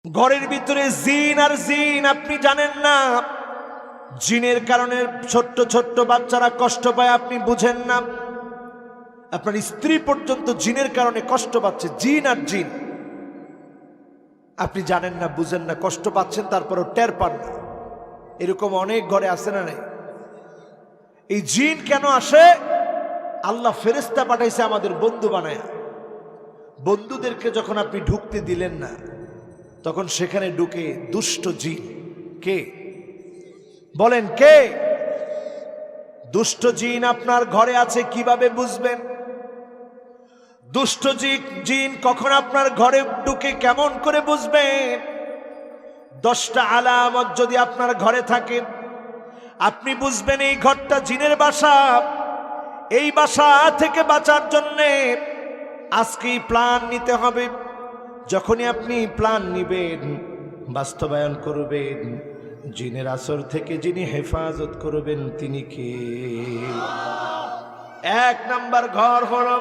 ঘরের ভিতরে জিন আর জিন আপনি জানেন না। জিনের কারণে ছোট্ট ছোট্ট বাচ্চারা কষ্ট পায়, আপনি বুঝেন না। আপনার স্ত্রী পর্যন্ত জিনের কারণে কষ্ট পাচ্ছে। জিন আর জিন আপনি জানেন না, বুঝেন না, কষ্ট পাচ্ছেন, তারপরও টের পান না। এরকম অনেক ঘরে আছে না নাই? এই জিন কেন আসে? আল্লাহ ফেরেশতা পাঠাইছে আমাদের বন্ধু বানায়। বন্ধুদেরকে যখন আপনি ঢুকতে দিলেন না, তখন সেখানে ঢুকে দুষ্ট জিন। কে বলেন, কে? দুষ্ট জিন আপনার ঘরে আছে, কিভাবে বুঝবেন? দুষ্ট জিন কখন আপনার ঘরে ঢুকে কেমন করে বুঝবেন? 10টা আলামত যদি আপনার ঘরে থাকে, আপনি বুঝবেন এই ঘরটা জিনের বাসা। এই বাসা থেকে বাঁচার জন্যে আজকেই প্ল্যান নিতে হবে। যখনই আপনি প্ল্যান নিবেন, বাস্তবায়ন করবেন, জিনের আসর থেকে যিনি হেফাজত করবেন তিনি কে? 1 নাম্বার ঘর হলো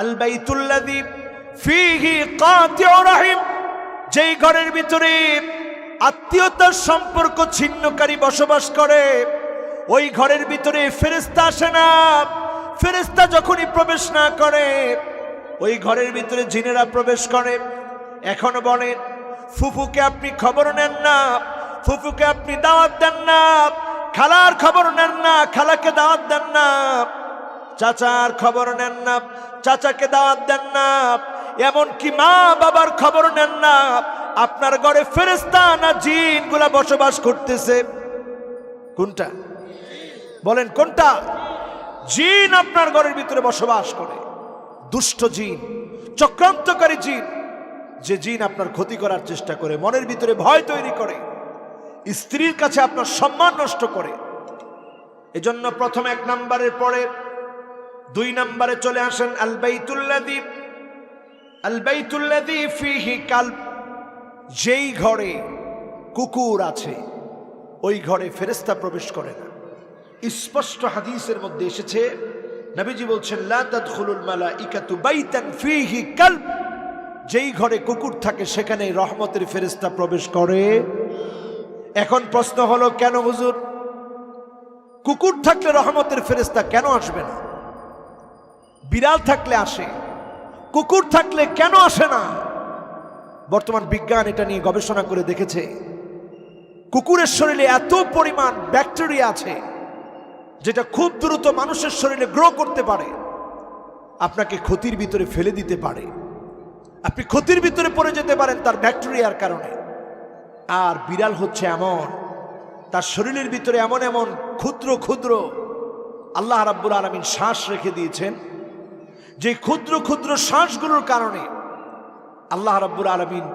আল বাইতুল্লাযী ফীহি কাতিউ রাহিম। যেই ঘরের ভিতরে আত্মীয়তার সম্পর্ক ছিন্নকারী বসবাস করে, ওই ঘরের ভিতরে ফেরেশতা আসে না। ফেরেশতা যখনই প্রবেশ না করে, ওই ঘরের ভিতরে জিনেরা প্রবেশ করে। এখন বলেন, ফুফুকে আপনি খবর নেন না, ফুফুকে আপনি দাওয়াত দেন না, খালার খবর নেন না, খালাকে দাওয়াত দেন না, চাচার খবর নেন না, চাচাকে দাওয়াত দেন না, এমনকি মা বাবার খবর নেন না। আপনার ঘরে ফেরেশতা না জিনগুলা বসবাস করতেছে? কোনটা বলেন, কোনটা? জিন আপনার ঘরের ভিতরে বসবাস করে। দুষ্ট জিন, চক্রান্তকারী জিন, যে জিন আপনার ক্ষতি করার চেষ্টা করে, মনের ভিতরে ভয় তৈরি করে, স্ত্রীর কাছে আপনার সম্মান নষ্ট করে। এজন্য প্রথম 1 নাম্বারের পরে 2 নাম্বারে চলে আসেন আল বাইতুল্লাযী ফীহি কালব। যেই ঘরে কুকুর আছে, ওই ঘরে ফেরেশতা প্রবেশ করে না। স্পষ্ট হাদিসের মধ্যে এসেছে, নবীজি বলছেন, লা তাদখুলুল মালাইকাতু বাইতান ফীহি কালব। যেই ঘরে কুকুর থাকে সেখানে রহমতের ফেরেশতা প্রবেশ করে। এখন প্রশ্ন হলো, কেন হুজুর? কুকুর থাকলে রহমতের ফেরেশতা কেন আসবে না? বিড়াল থাকলে আসে, কুকুর থাকলে কেন আসে না? বর্তমান বিজ্ঞান এটা নিয়ে গবেষণা করে দেখেছে, কুকুরের শরীরে এত পরিমাণ ব্যাকটেরিয়া আছে যেটা খুব দ্রুত মানুষের শরীরে গ্রো করতে পারে, আপনাকে ক্ষতির ভিতরে ফেলে দিতে পারে। আপনি ক্ষতির ভিতরে পড়ে যেতে পারেন তার ব্যাকটেরিয়ার কারণে। আর বিড়াল হচ্ছে এমন, তার শরীরের ভিতরে এমন এমন ক্ষুদ্র ক্ষুদ্র আল্লাহ রাব্বুল আলামিন শ্বাস রেখে দিয়েছেন, যে ক্ষুদ্র ক্ষুদ্র শ্বাসগুলোর কারণে আল্লাহ রাব্বুল আলামিন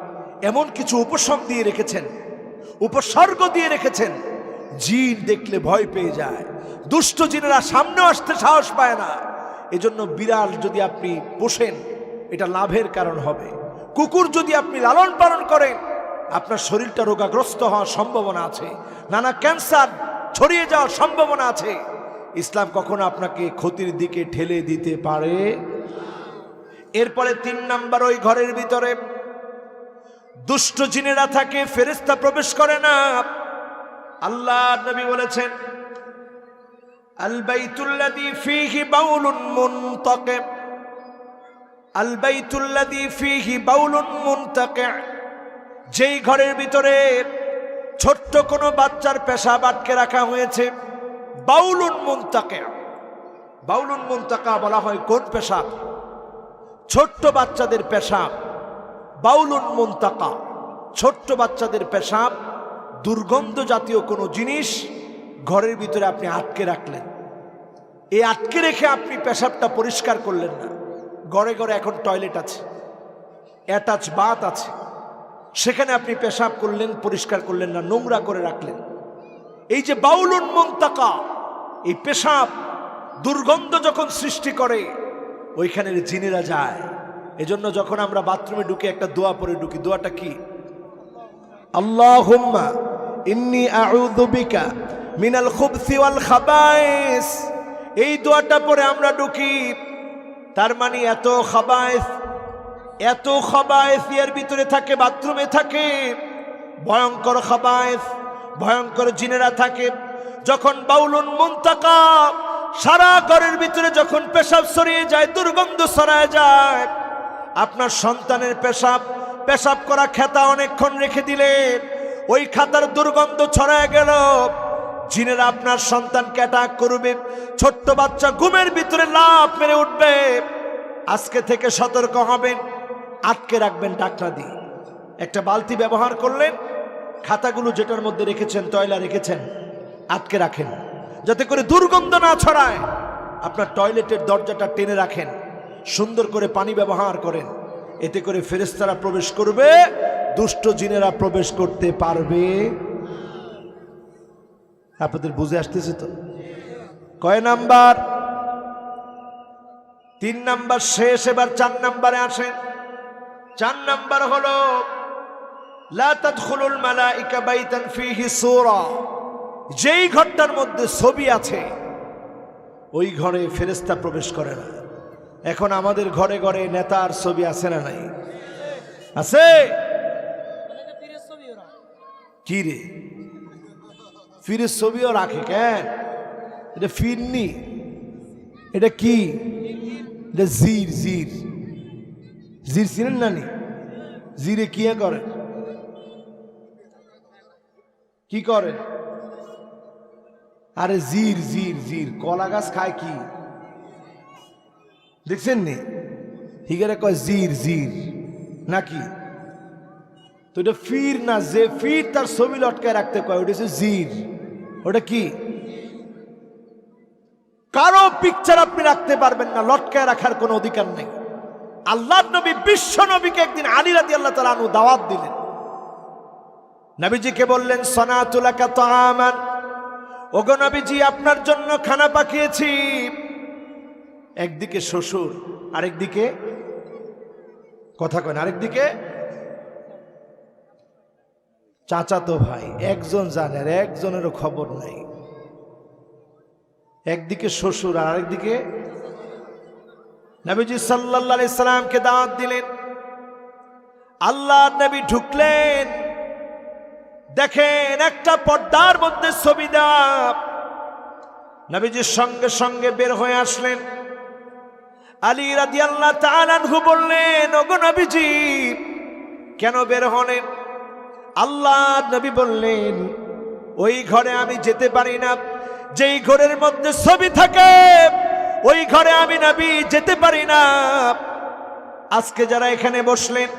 এমন কিছু উপশম দিয়ে রেখেছেন, উপসর্গ দিয়ে রেখেছেন, জিন দেখলে ভয় পেয়ে যায়, দুষ্ট জিনেরা সামনে আসতে সাহস পায় না। এজন্য বিড়াল যদি আপনি পোষেন, এটা লাভের কারণ হবে। কুকুর যদি আপনি লালন পালন করেন, আপনার শরীরটা রোগাগ্রস্ত হওয়ার সম্ভাবনা আছে, নানা ক্যান্সার ছড়িয়ে যাওয়ার সম্ভাবনা আছে। ইসলাম কখনো আপনাকে ক্ষতির দিকে ঠেলে দিতে পারে। এরপরে 3 নাম্বার, ওই ঘরের ভিতরে দুষ্ট জিনেরা থাকে, ফেরেশতা প্রবেশ করে না। আল্লাহ নবী বলেছেন, আল বাইতুল্লাযী ফীহি বাউলুন মুনতাকি, আল বাইতুল্লাযী ফীহি বাউলুন মুনতাকি। যেই ঘরের ভিতরে ছোট্ট কোনো বাচ্চার পেশাব আটকে রাখা হয়েছে, বাউলুন মুনতাকি। বাউলুন মুনতাকা বলা হয় কোন পেশাব? ছোট্ট বাচ্চাদের পেশাব। বাউলুন মুনতাকা, ছোট্ট বাচ্চাদের পেশাব। দুর্গন্ধ জাতীয় কোনো জিনিস ঘরের ভিতরে আপনি আটকে রাখলেন, এই আটকে রেখে আপনি পেশাবটা পরিষ্কার করলেন না। ঘরে ঘরে এখন টয়লেট আছে, অ্যাটাচ বাথ আছে, সেখানে আপনি পেশাব করলেন, পরিষ্কার করলেন না, নোংরা করে রাখলেন। এই যে বাউলুন মুনতাকা, এই পেশাব দুর্গন্ধ যখন সৃষ্টি করে, ওইখানের জিনেরা যায়। এজন্য যখন আমরা বাথরুমে ঢুকে একটা দোয়া পড়ে ঢুকি, দোয়াটা কি? আল্লাহুম্মা ইন্নী আউযু বিকা মিনাল খুবসি ওয়াল খাবায়েস। এই দোয়াটা পরে আমরা ঢুকি, তার মানে এত খাবায়েস, এত খাবায়েস এর ভিতরে থাকে, বাথরুমে থাকে, ভয়ঙ্কর খাবায়েস, ভয়ঙ্কর জিনেরা থাকে। যখন বাউলুন মুনতাকা, সারা ঘরের ভিতরে যখন পেশাব ছড়িয়ে যায়, দুর্গন্ধ ছড়ায় যায়, আপনার সন্তানের পেশাব করা খেতা অনেকক্ষণ রেখে দিলেন, ওই খাতার দুর্গন্ধ ছড়ায় গেল, জিনেরা আপনার সন্তানকে অ্যাটাক করবে, ছোট্ট বাচ্চা ঘুমের ভিতরে লাফ মেরে উঠবে। আজকে থেকে সতর্ক হবেন, আটকে রাখবেন ডাকনা দিয়ে। একটা বালতি ব্যবহার করলেন, খাতাগুলো যেটার মধ্যে রেখেছেন, টয়লা রেখেছেন, আটকে রাখেন যাতে করে দুর্গন্ধ না ছড়ায়। আপনার টয়লেটের দরজাটা টেনে রাখেন, সুন্দর করে পানি ব্যবহার করেন, এতে করে ফেরেশতারা প্রবেশ করবে, দুষ্ট জিনেরা প্রবেশ করতে পারবে। আপনাদের বুঝে আসতেছে তো? কয় নাম্বার? 3 নাম্বার শেষ, এবার 4 নাম্বারে আসেন। 4 নাম্বার হলো লা তাদখুলুল মালাইকা বাইতান ফীহি সূরা। যেই ঘরটার মধ্যে ছবি আছে ওই ঘরে ফেরেশতা প্রবেশ করে না। এখন আমাদের ঘরে ঘরে নেতার ছবি আছে না নাই? আছে। কি রে, ফিরের ছবিও রাখে কেন? এটা ফিরনি, এটা কি? এটা জির। জির জির চিনেন না নি? জিরে কি করে? কি করে? আরে জির জির জির কলা গাছ খায় কি দেখছেন নি? হিগারে কয় জির জির নাকি? তো এটা ফির না, যে ফির তার ছবি লটকায় রাখতে কয় ওটা হচ্ছে জির। ওটা কি? কারো পিকচার আপনি রাখতে পারবেন না, লটকায় রাখার কোনো অধিকার নেই। আল্লাহর নবী, বিশ্ব নবীকে একদিন আলী রাদিয়াল্লাহু তাআলা আনহু দাওয়াত দিলেন। নবীজিকে বললেন, সানাতু লাকা তাআমান, ওগো নবীজি আপনার জন্য খানা পাকিয়েছি। একদিকে শ্বশুর, আরেকদিকে কথা কয়, আরেকদিকে চাচাতো ভাই। একজন জানে আর একজনেরও খবর নাই। একদিকে শ্বশুর আর আরেকদিকে। নবীজি সাল্লাল্লাহু আলাইহি সাল্লামকে দাওয়াত দিলেন। আল্লাহর নবী ঢুকলেন, দেখেন একটা পর্দার মধ্যে ছবি দেওয়া। নবীজির সঙ্গে সঙ্গে বের হয়ে আসলেন। আলী রাদিয়াল্লাহু তাআলা আনহু বললেন, ওগো নবীজি কেন বের হলেন? আল্লাহর নবী বললেন, ওই ঘরে আমি যেতে পারি না, যেই ঘরের মধ্যে ছবি থাকে ওই ঘরে আমি নবী যেতে পারি না। আজকে যারা এখানে বসলেন,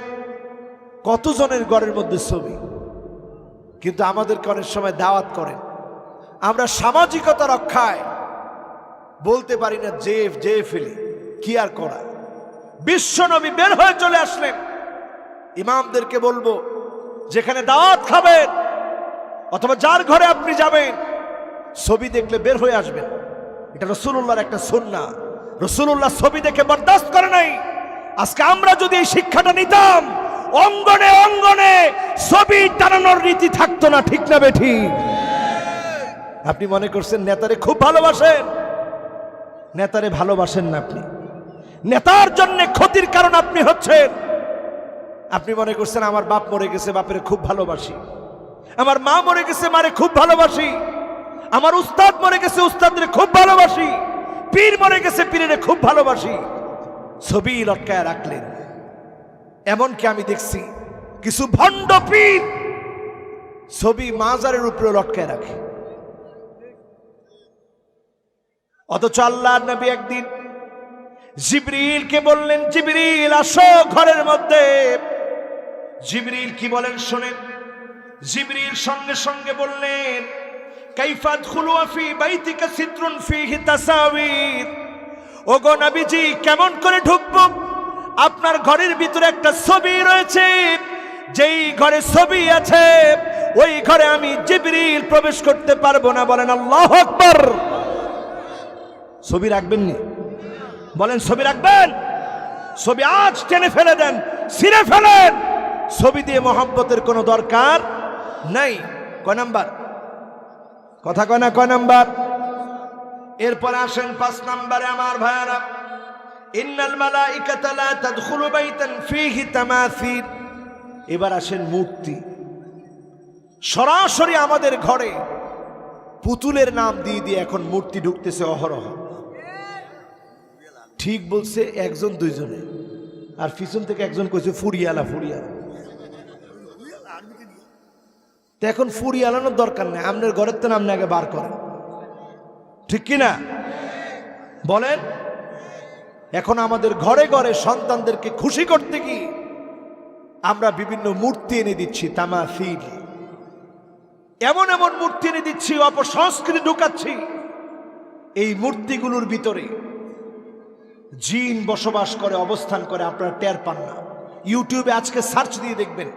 কতজনের ঘরের মধ্যে ছবি, কিন্তু আমাদেরকে অনেক সময় দাওয়াত করেন, আমরা সামাজিকতা রক্ষায় বলতে পারি না, যে ফেলি, কি আর করা। বিশ্ব নবী বের হয়ে চলে আসলেন। ইমামদেরকে বলবো, যেখানে দাওয়াত খাবেন অথবা যার ঘরে আপনি যাবেন, ছবি দেখলে বের হয়ে আসবেন। এটা রাসূলুল্লাহর একটা সুন্নাহ। রাসূলুল্লাহ ছবি দেখে বরদাস্ত করে নাই। আজকে আমরা যদি এই শিক্ষাটা নিতাম, অঙ্গনে অঙ্গনে ছবি টানানোর রীতি থাকতো না, ঠিক না বেঠি? আপনি মনে করছেন নেতারে খুব ভালোবাসেন, নেতারে ভালোবাসেন না আপনি, নেতার জন্য ক্ষতির কারণ আপনি হচ্ছেন। আপনি মনে করছেন আমার বাপ মরে গেছে, বাপের খুব ভালোবাসি, আমার মা মরে গেছে, মারে খুব ভালোবাসি, আমার উস্তাদ মরে গেছে, উস্তাদের খুব ভালোবাসি, পীর মরে গেছে, পীরের খুব ভালোবাসি। ছবি লটকায় রাখলেন। এমনকি আমি দেখছি কিছু ভণ্ড পীর ছবি মাজারের উপরে লটকায় রাখে। অথচ আল্লাহর নবী একদিন জিবরিলকে বললেন, জিবরিল আসো ঘরের মধ্যে। জিবরিল কি বলেন শোনেন। জিবরিল সঙ্গে সঙ্গে বললেন, কাইফা আদখুলু ফি বাইতিকা সিত্রুন ফিহি তাসাবির। ওগো নবীজি কেমন করে ঢুকবো? আপনার ঘরের ভিতরে একটা ছবি রয়েছে, যেই ঘরে ছবি আছে ওই ঘরে আমি জিবরিল প্রবেশ করতে পারবো না। বলেন আল্লাহু আকবার। ছবি রাখবেন নি? বলেন ছবি রাখবেন? ছবি আজ টেনে ফেলে দেন, ছিঁড়ে ফেলেন। ছবি দিয়ে মহব্বতের কোনো দরকার নাই। কয় নাম্বার? কথা কয় না, কয় নাম্বার? এরপরে আসেন 5 নাম্বারে। আমার ভাইয়ারা, ইন্নাল মালাইকাতা লা তাদখুলু বাইতান ফীহি তামাসিল। এবার আসেন মূর্তি। সরাসরি আমাদের ঘরে পুতুলের নাম দিয়ে দিয়ে এখন মূর্তি ঢুকতেছে অহরহ। ঠিক বলছে একজন দুইজনে, আর পিছন থেকে একজন কইছে ফুরিয়ালা ফুরিয়ালা। তো এখন ফুরিয়ালানোর দরকার নেই, আপনার ঘরের তো নাম আগে বার করেন, ঠিক কিনা বলেন? এখন আমাদের ঘরে ঘরে সন্তানদেরকে খুশি করতে কি আমরা বিভিন্ন মূর্তি এনে দিচ্ছি, তামাসিল, এমন এমন মূর্তি এনে দিচ্ছি, অপসংস্কৃতি ঢুকাচ্ছি। এই মূর্তিগুলোর ভিতরে জিন বসবাস করে, অবস্থান করে, আপনারা টের পান না। ইউটিউবে আজকে সার্চ দিয়ে দেখবেন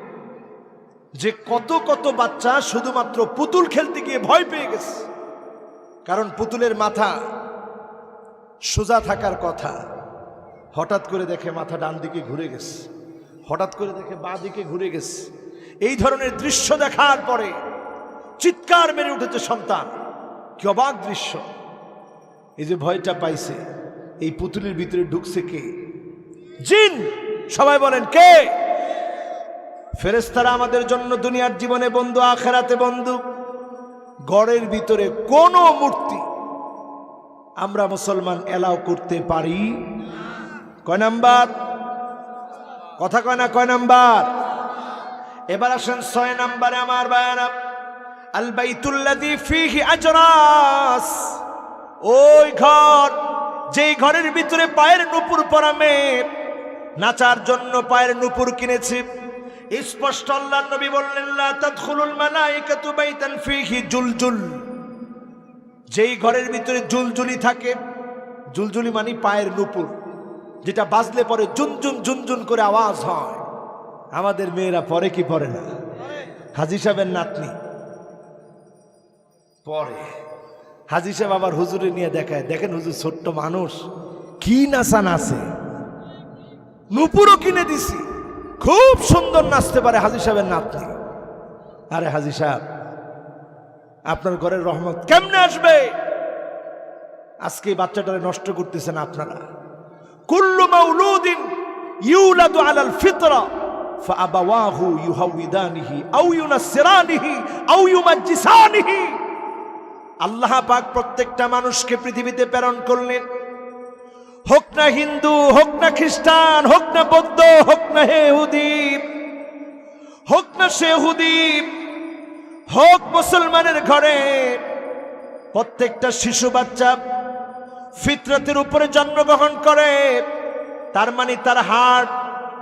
যে কত কত বাচ্চা শুধুমাত্র পুতুল খেলতে গিয়ে ভয় পেয়ে গেছে। কারণ পুতুলের মাথা সোজা থাকার কথা, হঠাৎ করে দেখে মাথা ডান দিকে ঘুরে গেছে, হঠাৎ করে দেখে বাঁ দিকে ঘুরে গেছে। এই ধরনের দৃশ্য দেখার পরে চিৎকার মেরে উঠেছে সন্তান। কি অবাক দৃশ্য! এই যে ভয়টা পাইছে, এই পুতুলের ভিতরে ঢুকছে কে? জিন। সবাই বলেন কে? ফেরেশতারা আমাদের জন্য দুনিয়ার জীবনে বন্ধু, আখেরাতে বন্ধু। ঘরের ভিতরে কোন মূর্তি আমরা মুসলমান এলাও করতে পারি? কয় নাম্বার? কথা কয় না, কয় নাম্বার? এবার আসেন 6 নাম্বারে আমার বায়ানা। আল বাইতুল্লাযী ফীহি আজরাস। ওই ঘর, যেই ঘরের ভিতরে পায়ের নুপুর পরা মেয়ে নাচার জন্য পায়ের নুপুর কিনেছে। স্পষ্ট আল্লাহর নবী বললেন, লা তাদখুলুল মালাইকাতু বাইতান ফীহি জুলজুল। যেই ঘরের ভিতরে জুলজুলি থাকে, জুলজুলি মানে পায়ের নুপুর, যেটা বাজলে পরে জুনজুন জুনজুন করে আওয়াজ হয়। আমাদের মেয়েরা পরে কি পরে না? হাজী সাহেবের নাতনি পরে। হাজী সাহেব আবার হুজুরে নিয়ে দেখায়, দেখেন হুজুর ছোট্ট মানুষ কি নাচা নাচে, নুপুরও কিনে দিছি, খুব সুন্দর নাচতে পারে হাজী সাহেবের নাতনি। আরে হাজী সাহেব, আপনার ঘরের রহমত কেমনে আসবে? আজকে বাচ্চাটারে নষ্ট করতেছেন আপনারা। কুল্লু মাউলুদিন ইউলাদু আলাল ফিতরা ফাআবাওয়াহু ইউহাউইদানিহি আও ইউনাসসিরানিহি আও ইউমাজ্জিসানিহি। আল্লাহ পাক প্রত্যেকটা মানুষকে পৃথিবীতে প্রেরণ করলেন, হোক না হিন্দু, হোক না খ্রিস্টান, হোক না বৌদ্ধ, হোক না ইহুদি, হোক না সেহুদি, হোক মুসলমানের ঘরে প্রত্যেকটা শিশু বাচ্চা ফিতরতের উপরে জন্মগ্রহণ করে। তার মানে তার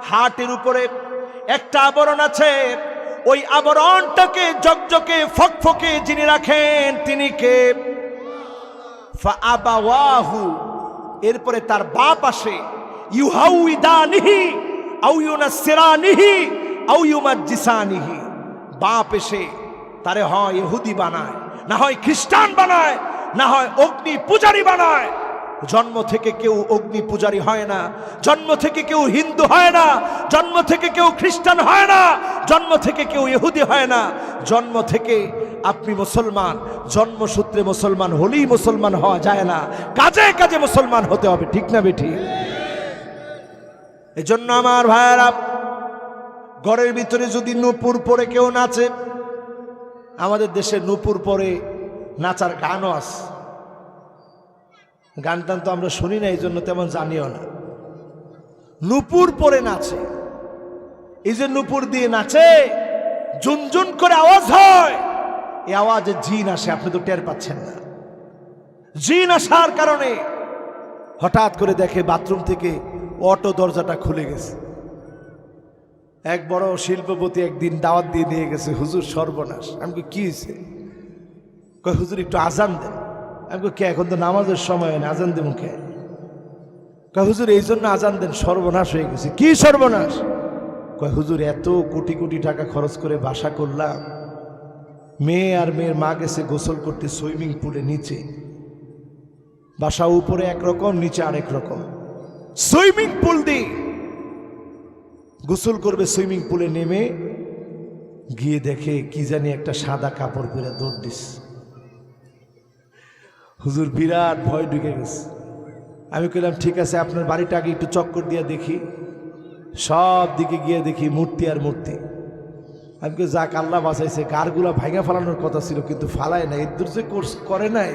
হার্টের উপরে একটা আবরণ আছে। ওই আবরণটাকে জকজকে ফকফকে যিনি রাখেন তিনি কে? ফাআবাওয়াহু। এরপরে তার বাপ আসে, ইউহাউইদানিহি আও ইউনাসসিরানিহি আও ইউমাজ্জিসানিহি। বাপ এসে তারে হয় ইহুদি বানায়, না হয় খ্রিস্টান বানায়, না হয় অগ্নি পূজারী বানায়। জন্ম থেকে কেউ অগ্নি পূজারী হয় না, জন্ম থেকে কেউ হিন্দু হয় না, জন্ম থেকে কেউ খ্রিস্টান হয় না, জন্ম থেকে কেউ ইহুদি হয় না। জন্ম থেকে আপনি মুসলমান, জন্মসূত্রে মুসলমান হলেই মুসলমান হওয়া যায় না, কাজে কাজে মুসলমান হতে হবে, ঠিক না বেঠিক? এজন্য আমার ভাইয়েরা, ঘরের ভিতরে যদি নূপুর পরে কেউ নাচে, আমাদের দেশে নূপুর পরে নাচার গানও আছে। গান টান তো আমরা শুনি না, এই জন্য তেমন জানিও না। নূপুর পরে নাচে, এই যে নূপুর দিয়ে নাচে, জুনজুন করে আওয়াজ হয়, এই আওয়াজে জিন আসে, আপনি তো টের পাচ্ছেন না। জিন আসার কারণে হঠাৎ করে দেখে বাথরুম থেকে অটো দরজাটা খুলে গেছে। এক বড় শিল্পপতি একদিন দাওয়াত দিয়ে নিয়ে গেছে, হুজুর সর্বনাশ। আমি কি হয়েছে? কয় হুজুর একটু আজান দেন। আমি কে? এখন তো নামাজের সময় না, আজান দেব কে? কয় হুজুর এই জন্য আজান দেন, সর্বনাশ হয়ে গেছে। কি সর্বনাশ? কয় হুজুর এত কোটি কোটি টাকা খরচ করে বাসা করলাম, মেয়ে আর মেয়ের মা গেছে গোসল করতে সুইমিং পুলে নিচে, বাসা উপরে একরকম নিচে আরেক রকম। সুইমিং পুল দিয়ে গোসল করবে, সুইমিং পুলে নেমে গিয়ে দেখে কি জানি একটা সাদা কাপড় পরে দৌড় দিস। হুজুর বিরাট ভয় ঢুকে গেছে। আমি কইলাম ঠিক আছে, আপনার বাড়িটা আগে একটু চক্কর দিয়ে দেখি। সব দিকে গিয়ে দেখি মূর্তি আর মূর্তি। আমি কে যাক, আল্লাহ বাঁচাইছে। গারগুলা ভাঙা ফালানোর কথা ছিল, কিন্তু ফালায় নাই। এর দূর যে কোর্স করে নাই,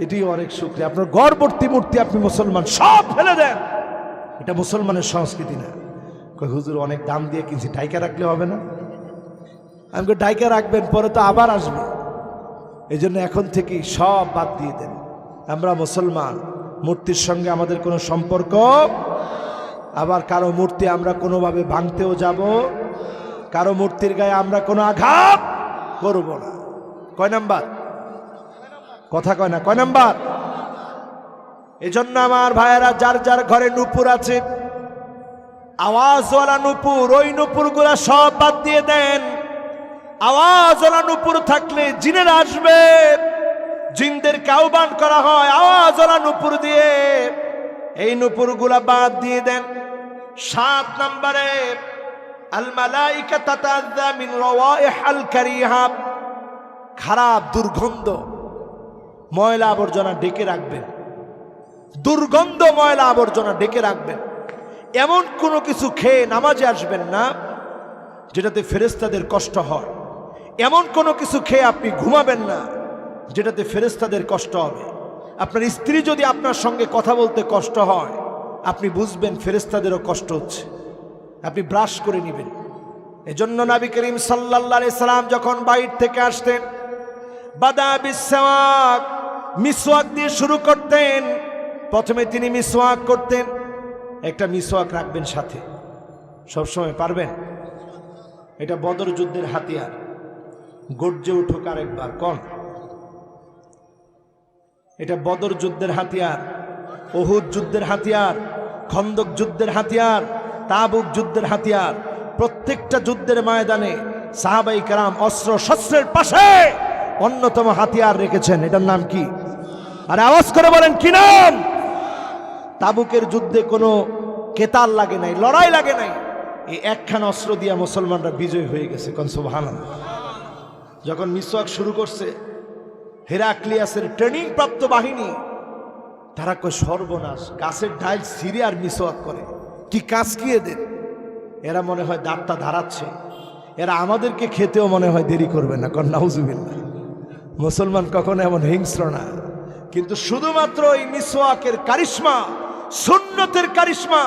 এটি অনেক শুকরিয়া। আপনার গড়বর্তী মূর্তি আপনি মুসলমান, সব ফেলে দেন। এটা মুসলমানের সংস্কৃতি না। কই হুজুর অনেক দাম দিয়ে কিনছি, ডাইকা রাখলে হবে না? আমি কে ডাইকা রাখবেন, পরে তো আবার আসবে। এই জন্য এখন থেকেই সব বাদ দিয়ে দেন। আমরা মুসলমান, মূর্তির সঙ্গে আমাদের কোনো সম্পর্ক। আবার কারো মূর্তি আমরা কোনোভাবে ভাঙতেও যাব, কারো মূর্তির গায়ে আমরা কোনো আঘাত করব না। কয় নাম্বার? কথা কয় না, কয় নাম্বার? এজন্য আমার ভাইয়েরা, যার যার ঘরে নূপুর আছে, আওয়াজওয়ালা নূপুর, ওই নূপুরগুলা সব বাদ দিয়ে দেন। আওয়াজওয়ালা নূপুর থাকলে জিনেরা আসবে, জিনদেরকে আহ্বান করা হয় আওয়াজওয়ালা নূপুর দিয়ে। এই নূপুরগুলা বাদ দিয়ে দেন। 7 নম্বরে আল মালাইকা তাতাযা মিন রাওয়াইহাল কারিহা, খারাপ দুর্গন্ধ ময়লা আবর্জনা ডেকে রাখবেন। দুর্গন্ধ ময়লা আবর্জনা ডেকে রাখবেন। এমন কোনো কিছু খেয়ে নামাজে আসবেন না যেটাতে ফেরেশতাদের কষ্ট হয়। এমন কোনো কিছু খেয়ে আপনি ঘুমাবেন না যেটাতে ফেরেশতাদের কষ্ট হবে। আপনার স্ত্রী যদি আপনার সঙ্গে কথা বলতে কষ্ট হয়, আপনি বুঝবেন ফেরেশতাদেরও কষ্ট হচ্ছে, আপনি ব্রাশ করে নেবেন। এজন্য নবী করিম সাল্লাল্লাহু আলাইহি সাল্লাম যখন বাইর থেকে আসতেন, বাদা বিসওয়াক, মিসওয়াক দিয়ে শুরু করতেন। প্রথমে তিনি মিসওয়াক করতেন। একটা মিসওয়াক রাখবেন সাথে সবসময়, পারবেন? এটা বদর যুদ্ধের হাতিয়ার। গর্জে উঠুক আরেকবার, কোন? এটা বদর যুদ্ধের হাতিয়ার, উহুদ যুদ্ধের হাতিয়ার, খন্দক যুদ্ধের হাতিয়ার, তাবুক যুদ্ধের হাতিয়ার। প্রত্যেকটা যুদ্ধের ময়দানে সাহাবাই কেরাম অস্ত্র শস্ত্রের পাশে অন্যতম হাতিয়ার রেখেছেন। এটার নাম কি? আরে আওয়াজ করে বলেন, কি নাম? তাবুকের যুদ্ধে কোনো কেতাল লাগে নাই, লড়াই লাগে নাই। এই একখান অস্ত্র দিয়া মুসলমানরা বিজয় হয়ে গেছে। কোন সুবহানাল্লাহ। যখন মিসওয়াক শুরু করছে, হেরাক্লিয়াসের ট্রেনিং প্রাপ্ত বাহিনী, তারা কয় সর্বনাশ, গাছের ডাইল ছিঁড়ে আর মিসওয়াক করে, কি কাজ কি এদের? এরা মনে হয় দাঁতটা ধারাচ্ছে, এরা আমাদেরকে খেতেও মনে হয় দেরি করবে না। কন নাউজুবিল্লাহ। মুসলমান কখনো এমন হিংস্র না, কিন্তু শুধুমাত্র এই মিসওয়াকের কারিশমা, সুন্নতের কারিশমা,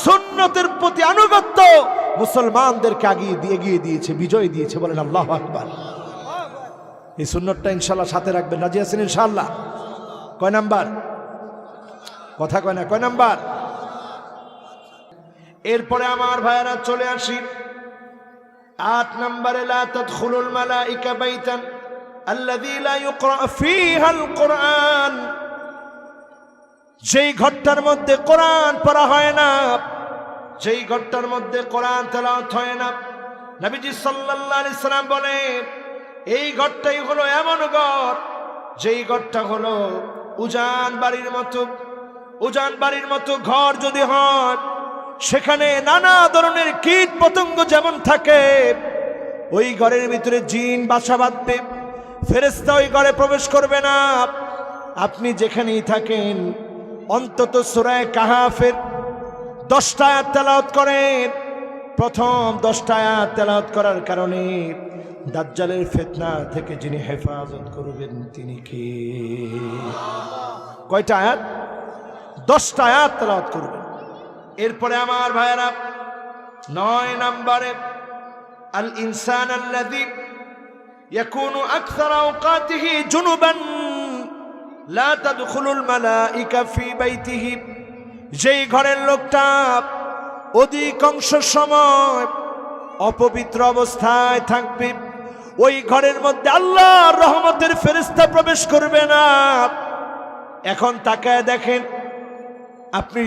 সুন্নতের প্রতি আনুগত্য মুসলমানদেরকে এগিয়ে দিয়েছে, বিজয় দিয়েছে। বলেন আল্লাহু আকবার। এই সুন্নতটা ইনশাআল্লাহ সাথে রাখবেন। রাজি আছেন ইনশাআল্লাহ? কয় নাম্বার? কথা কয় না, কয় নাম্বার? এরপরে আমার ভাইয়েরা চলে আসি 8 নম্বরে, লা তাদখুলুল মালাইকা বাইতান আল্লাযী লা ইউকরা ফীহাল কুরআন, যেই ঘরটার মধ্যে কোরআন পড়া হয় না, যেই ঘরটার মধ্যে কোরআন তেলাওয়াত হয় না, নবীজি সাল্লাল্লাহু আলাইহি সাল্লাম বলেন এই ঘরটাই হলো এমন ঘর, যেই ঘরটা হলো উজান বাড়ির মতো। উজান বাড়ির মতো ঘর যদি হয়, সেখানে নানা ধরনের কীট পতঙ্গ যেমন থাকে, ওই ঘরের ভিতরে জিন বাসা বাঁধবে, ফেরেশতা ওই ঘরে প্রবেশ করবে না। আপনি যেখানেই থাকেন অন্তত সূরা কাহাফের 10টা আয়াত তেলাওয়াত করেন। প্রথম 10টা আয়াত তেলাওয়াত করার কারণে দাজ্জালের ফিতনা থেকে যিনি হেফাজত করবেন তিনি কে? কয়টা আয়াত? 10টা আয়াত তেলাওয়াত করবেন। এরপরে আমার ভাইয়েরা 9 নম্বরে, আল ইনসান আল্লাযী ইয়াকুনু আকসার আওকাতিহি জুনুবান লা তাদখুলুল মালাইকা ফি বাইতিহি, যেই ঘরের লোকটা অধিকাংশ সময় অপবিত্র অবস্থায় থাকবে, ওই ঘরের মধ্যে আল্লাহর রহমতের ফেরেশতা প্রবেশ করবে না। এখন তাকায় দেখেন, আপনি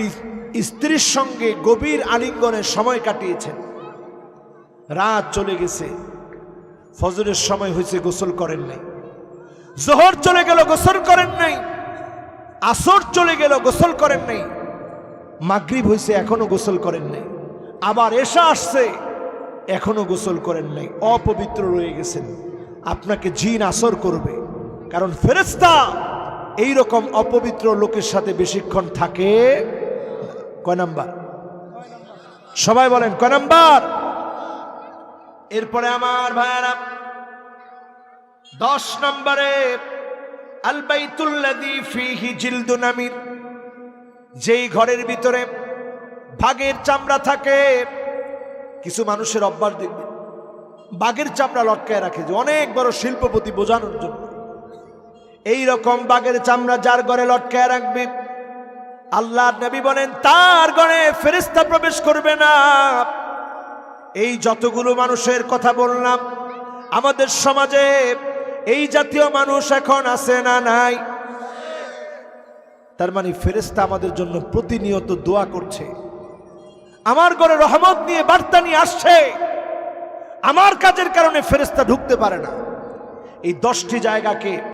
স্ত্রীর সঙ্গে গভীর আলিঙ্গনে সময় কাটিয়েছেন, রাত চলে গেছে, ফজরের সময় হয়েছে, গোসল করেন নাই, জোহর চলে গেল, গোসল করেন নাই, আসর চলে গেল, গোসল করেন নাই, মাগরিব হয়েছে, এখনো গোসল করেন নাই, আবার এশা আসছে, এখনো গোসল করেন নাই, অপবিত্র রয়ে গেছেন। আপনাকে জিন আসর করবে, কারণ ফেরেশতা এই রকম অপবিত্র লোকের সাথে বেশিক্ষণ থাকে। কয় নাম্বার? সবাই বলেন কয় নাম্বার? এরপরে আমার ভাইরা 10 নম্বরে আল বাইতুল্লাযী ফীহি জিলদুন আমির, যেই ঘরের ভিতরে বাঘের চামড়া থাকে। কিছু মানুষের অভ্যাস দেখবে বাঘের চামড়া লটকায় রাখে, যে অনেক বড় শিল্পপতি বোঝানোর জন্য। এই রকম বাঘের চামড়া যার ঘরে লটকায় রাখবে, আল্লাহর নবী বলেন তার ঘরে ফেরেশতা প্রবেশ করবে না। এই যতগুলো মানুষের কথা বললাম, আমাদের সমাজে এই জাতীয় মানুষ এখন আছে না নাই? তার মানে ফেরেশতা আমাদের জন্য প্রতিনিয়ত দোয়া করছে। আমার ঘরে রহমত নিয়ে বার্তা নিয়ে আসছে, আমার কাজের কারণে ফেরেশতা ঢুকতে পারে না। এই 10টি জায়গাকে